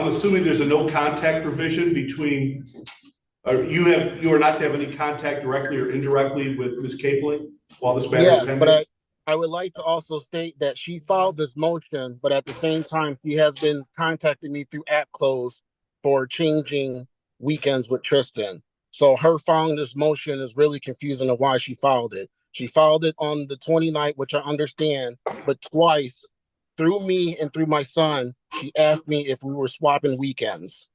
I'm assuming there's a no contact provision between, you are not to have any contact directly or indirectly with Ms. Capely while this matter is Yes, pending? but I would like to also state that she filed this motion, but at the same time, she has been contacting me through app close for changing weekends with Tristan. So her filing this motion is really confusing of why she filed it. She filed it on the 29th, which I understand, but twice through me and through my son, she asked me if we were swapping weekends.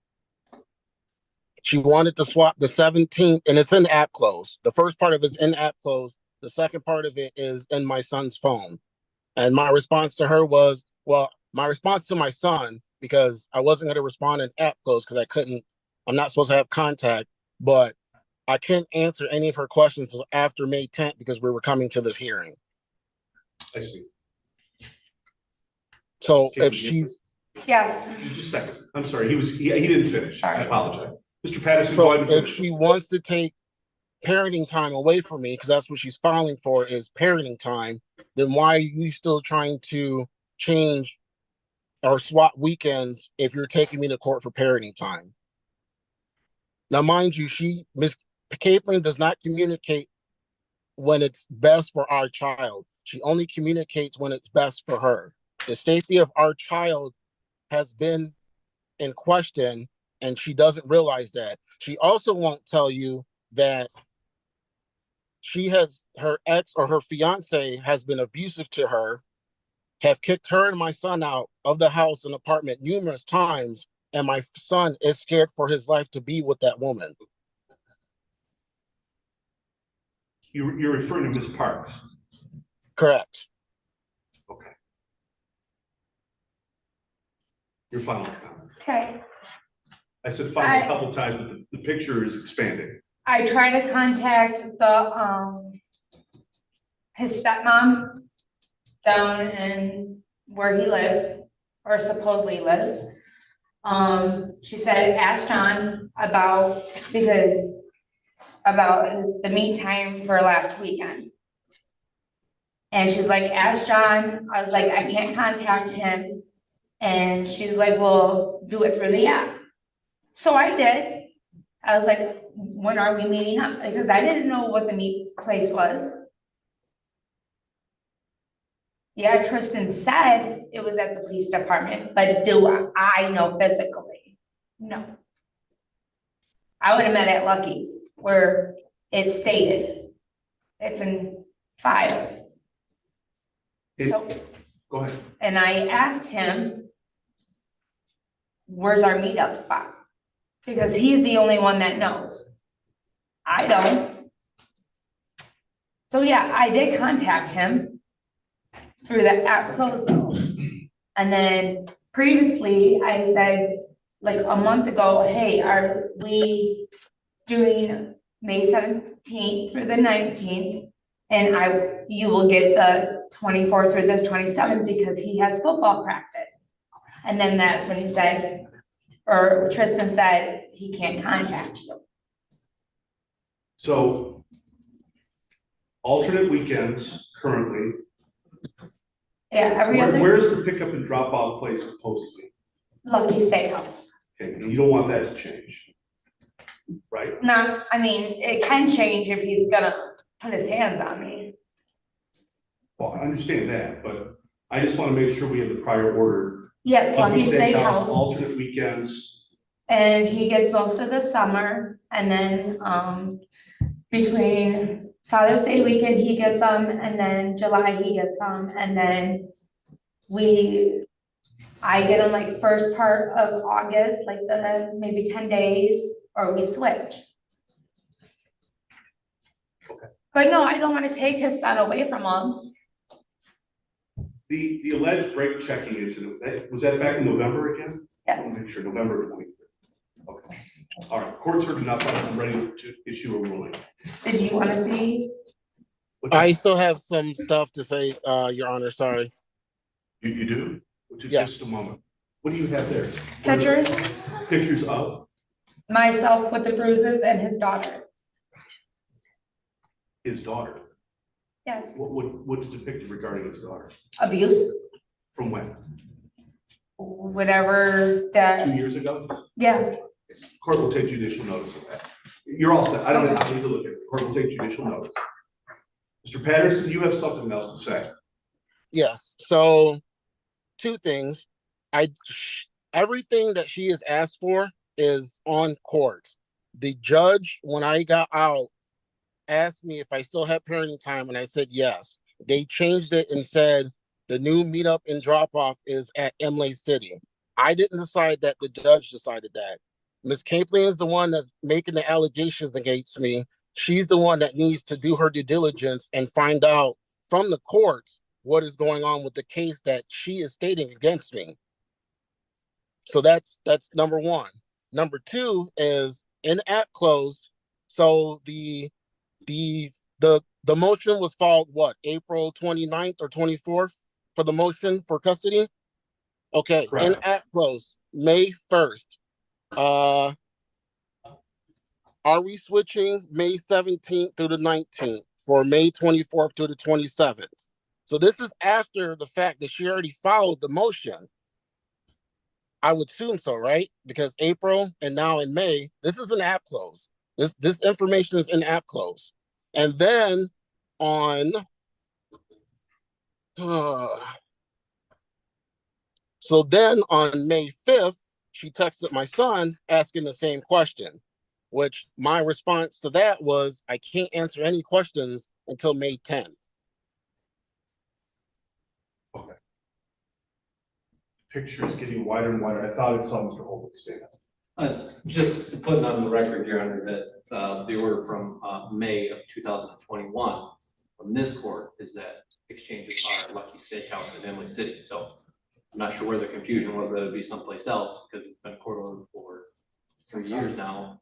She wanted to swap the 17th, and it's in app close. The first part of it is in app close. The second part of it is in my son's phone. And my response to her was, well, my response to my son, because I wasn't going to respond in app close because I'm not supposed to have contact, but I couldn't answer any of her questions until after May 10th because we were coming to this hearing. I see. So if she's... Yes. Just a second. I'm sorry. He didn't finish. I apologize. Mr. Patterson, so go ahead and if finish. she wants to take parenting time away from me, because that's what she's filing for is parenting time, then why are you still trying to change or swap weekends if you're taking me to court for parenting time? Now, mind you, Miss Capling does not communicate when it's best for our child. She only communicates when it's best for her. The safety of our child has been in question, and she doesn't realize that. She also won't tell you that her ex or her fiance has been abusive to her, have kicked her and my son out of the house and apartment numerous times, and my son is scared for his life to be with that woman. You're referring to Ms. Parks? Correct. Okay. Your final comment. Okay. I said final a couple times, but the picture is expanding. I try to contact his stepmom down in where he lives, or supposedly lives. She said, ask John about the meet time for last weekend. And she's like, ask John. I was like, I can't contact him. And she's like, well, do it through the app. So I did. I was like, when are we meeting up? Because I didn't know what the meet place was. Yeah, Tristan said it was at the police department, but do I know physically? No. I would have met at Lucky's where it stated. It's in 5. So go ahead. And I asked him, where's our meetup spot? Because he's the only one that knows. I don't. So yeah, I did contact him through the app close though. And then previously I said like a month ago, hey, are we doing May 17th through the 19th? And you will get the 24th through this 27th because he has football practice. And then that's when he said, or Tristan said, he can't contact you. So alternate weekends currently. Yeah, where's the pickup and drop off place supposedly? Lucky Steakhouse. Okay, and you don't want that to change, right? I mean, it can change if he's gonna put his hands on me. Well, I understand that, but I just want to make sure we have the prior order. Yes, Lucky Steakhouse. Alternate weekends. And he gets most of the summer, and then between Father's Day weekend, he gets them, and then July he gets them, and then I get them like first part of August, like the maybe 10 days, or we switch. Okay. But no, I don't want to take his son away from him. The alleged brake checking incident, was that back in November again? Yes. I want to make sure, November 23rd. Okay. All right, court's heard enough. I'm ready to issue a ruling. Did you want to see? I still have some stuff to say, Your Honor, sorry. You do? Just, yes. Just a moment. What do you have there? Pictures. Pictures of? Myself with the bruises and his daughter. His daughter? Yes. What's depicted regarding his daughter? Abuse. From when? whatever 2 that, years ago? yeah, Court will take judicial notice of that. You're all set. I don't need to look at it. Court will take judicial notice. Mr. Patterson, you have something else to say. Yes. So two things. Everything that she has asked for is on court. The judge, when I got out, asked me if I still had parenting time, and I said yes. They changed it and said the new meetup and drop off is at Imlay City. I didn't decide that, the judge decided that. Ms. Capelin is the one that's making the allegations against me. She's the one that needs to do her due diligence and find out from the courts what is going on with the case that she is stating against me. So that's number one. Number two is in app close. So the motion was filed what, April 29th or 24th for the motion for custody? Okay, Correct. in app close, May 1st. Are we switching May 17th through the 19th for May 24th through the 27th? So this is after the fact that she already filed the motion. I would assume so, right? Because April and now in May, this is an app close. This information is in app close. And then on so then on May 5th, she texted my son asking the same question, which my response to that was, I can't answer any questions until May 10th. Okay. Picture is getting wider and wider. I thought I saw Mr. Holbrook stand up. Just putting on the record, Your Honor, that the order from May of 2021 from this court is that exchanges are at Lucky Steakhouse in Imlay City. So I'm not sure where the confusion was that it'd be someplace else because it's been court ordered for 3 years now.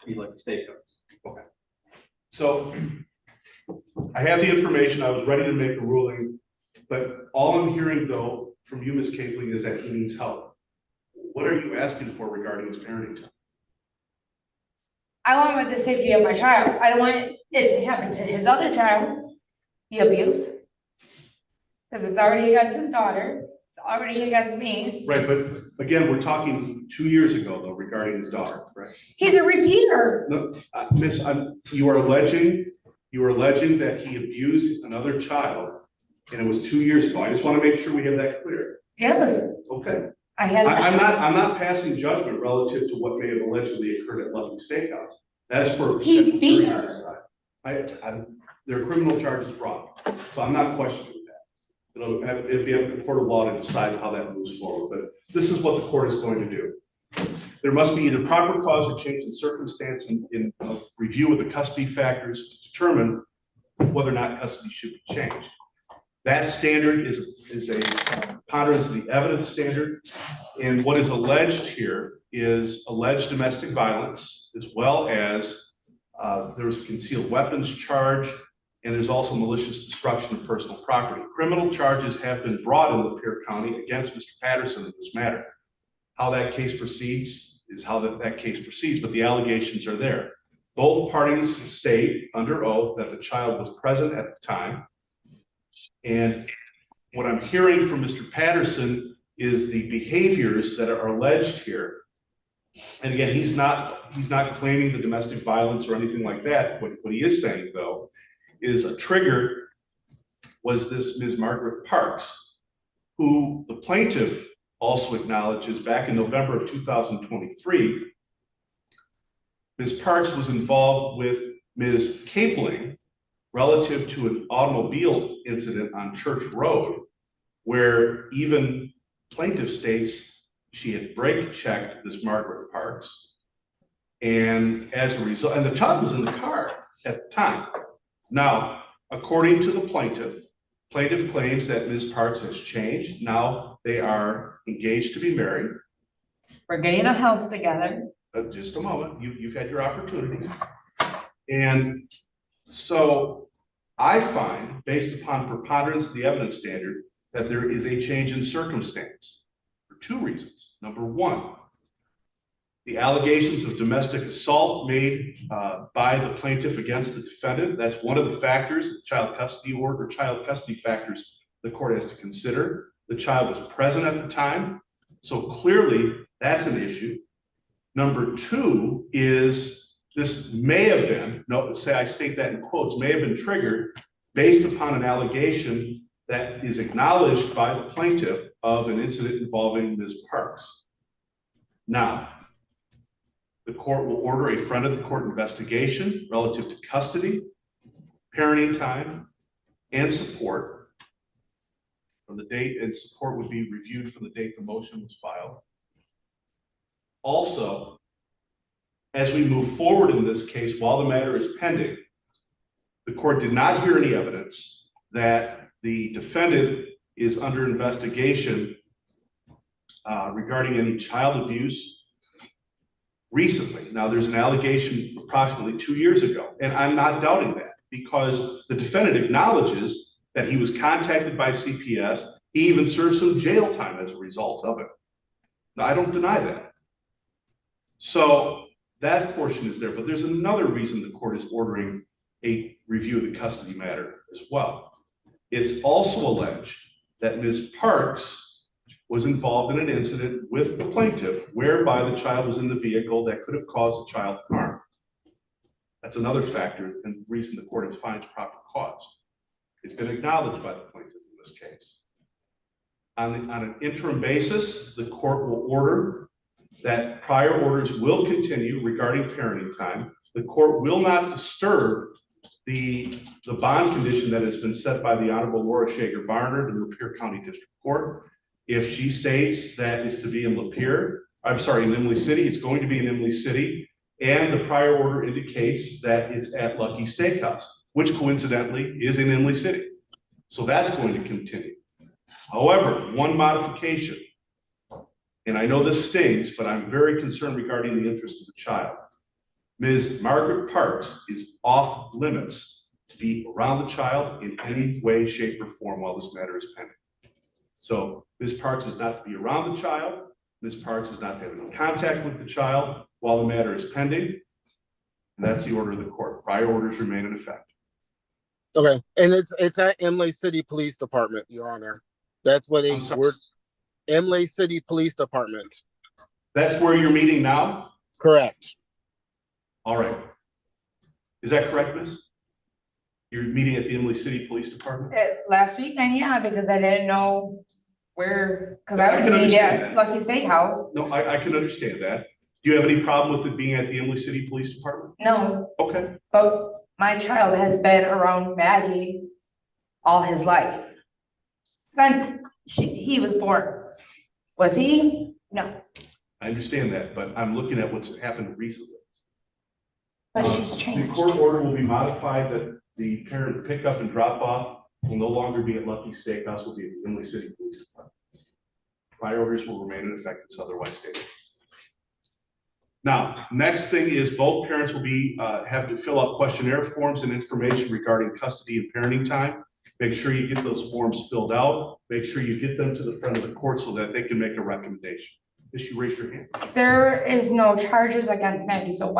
Be Lucky Steakhouse. Okay. So I have the information. I was ready to make a ruling, but all I'm hearing though from you, Ms. Capelin, is that he needs help. What are you asking for regarding his parenting time? I want the safety of my child. I don't want it to happen to his other child, the abuse. Because it's already against his daughter, it's already against me. Right, but again, we're talking 2 years ago though regarding his daughter, right? He's a repeater. No, Miss, you are alleging that he abused another child, and it was 2 years ago. I just want to make sure we have that clear. Yes, Okay. I had. I'm not passing judgment relative to what may have allegedly occurred at Lucky Steakhouse. That's for He beat potential her. jury to decide. There are criminal charges brought, so I'm not questioning that. It'll be up to the court of law to decide how that moves forward, but this is what the court is going to do. There must be either proper cause or change in circumstance in a review of the custody factors to determine whether or not custody should be changed. That standard is a preponderance of the evidence standard, and what is alleged here is alleged domestic violence, as well as there was a concealed weapons charge, and there's also malicious destruction of personal property. Criminal charges have been brought in Lapeer County against Mr. Patterson in this matter. How that case proceeds is how that case proceeds, but the allegations are there. Both parties state under oath that the child was present at the time. And what I'm hearing from Mr. Patterson is the behaviors that are alleged here. And again, he's not claiming the domestic violence or anything like that. What he is saying though is a trigger was this Ms. Margaret Parks, who the plaintiff also acknowledges back in November of 2023, Ms. Parks was involved with Ms. Capelin relative to an automobile incident on Church Road, where even plaintiff states she had brake checked this Margaret Parks. And as a result, and the child was in the car at the time. Now, according to the plaintiff claims that Ms. Parks has changed. Now they are engaged to be married. We're getting a house together. Just a moment, you've had your opportunity. And so I find, based upon preponderance of the evidence standard, that there is a change in circumstance for two reasons. Number one, the allegations of domestic assault made by the plaintiff against the defendant. That's one of the factors, child custody order, child custody factors the court has to consider. The child was present at the time, so clearly that's an issue. Number two is this may have been, no, say I state that in quotes, may have been triggered based upon an allegation that is acknowledged by the plaintiff of an incident involving Ms. Parks. Now, the court will order a front of the court investigation relative to custody, parenting time, and support from the date, and support would be reviewed from the date the motion was filed. Also, as we move forward in this case, while the matter is pending, the court did not hear any evidence that the defendant is under investigation regarding any child abuse recently. Now, there's an allegation approximately 2 years ago, and I'm not doubting that because the defendant acknowledges that he was contacted by CPS. He even served some jail time as a result of it. Now, I don't deny that. So that portion is there, but there's another reason the court is ordering a review of the custody matter as well. It's also alleged that Ms. Parks was involved in an incident with the plaintiff whereby the child was in the vehicle that could have caused the child harm. That's another factor and reason the court finds proper cause. It's been acknowledged by the plaintiff in this case. On an interim basis, the court will order that prior orders will continue regarding parenting time. The court will not disturb the bond condition that has been set by the Honorable Laura Shager Barnard in Lapeer County District Court. If she states that it's to be in Lapeer, I'm sorry, in Imlay City, it's going to be in Imlay City, and the prior order indicates that it's at Lucky Steakhouse, which coincidentally is in Imlay City. So that's going to continue. However, one modification, and I know this stings, but I'm very concerned regarding the interest of the child. Ms. Margaret Parks is off limits to be around the child in any way, shape, or form while this matter is pending. So Ms. Parks is not to be around the child. Ms. Parks is not to have any contact with the child while the matter is pending. And that's the order of the court. Prior orders remain in effect. Okay, and it's at Imlay City Police Department, Your Honor. That's where they work. Imlay City Police Department. That's where you're meeting now? Correct. All right. Is that correct, Miss? You're meeting at the Imlay City Police Department? Last weekend, yeah, because I didn't know where, because I I would can be at understand Lucky Steakhouse. No, I can understand that. Do you have any problem with it being at the Imlay City Police Department? No, Okay. but my child has been around Maggie all his life. Since he was born. Was he? No. I understand that, but I'm looking at what's happened recently. But she's The changed. court order will be modified that the parent pickup and drop off will no longer be at Lucky Steakhouse, will be at the Imlay City Police Department. Prior orders will remain in effect as otherwise stated. Now, next thing is both parents will be have to fill out questionnaire forms and information regarding custody and parenting time. Make sure you get those forms filled out. Make sure you get them to the front of the court so that they can make a recommendation. Just you raise your hand. There is no charges against Maggie, so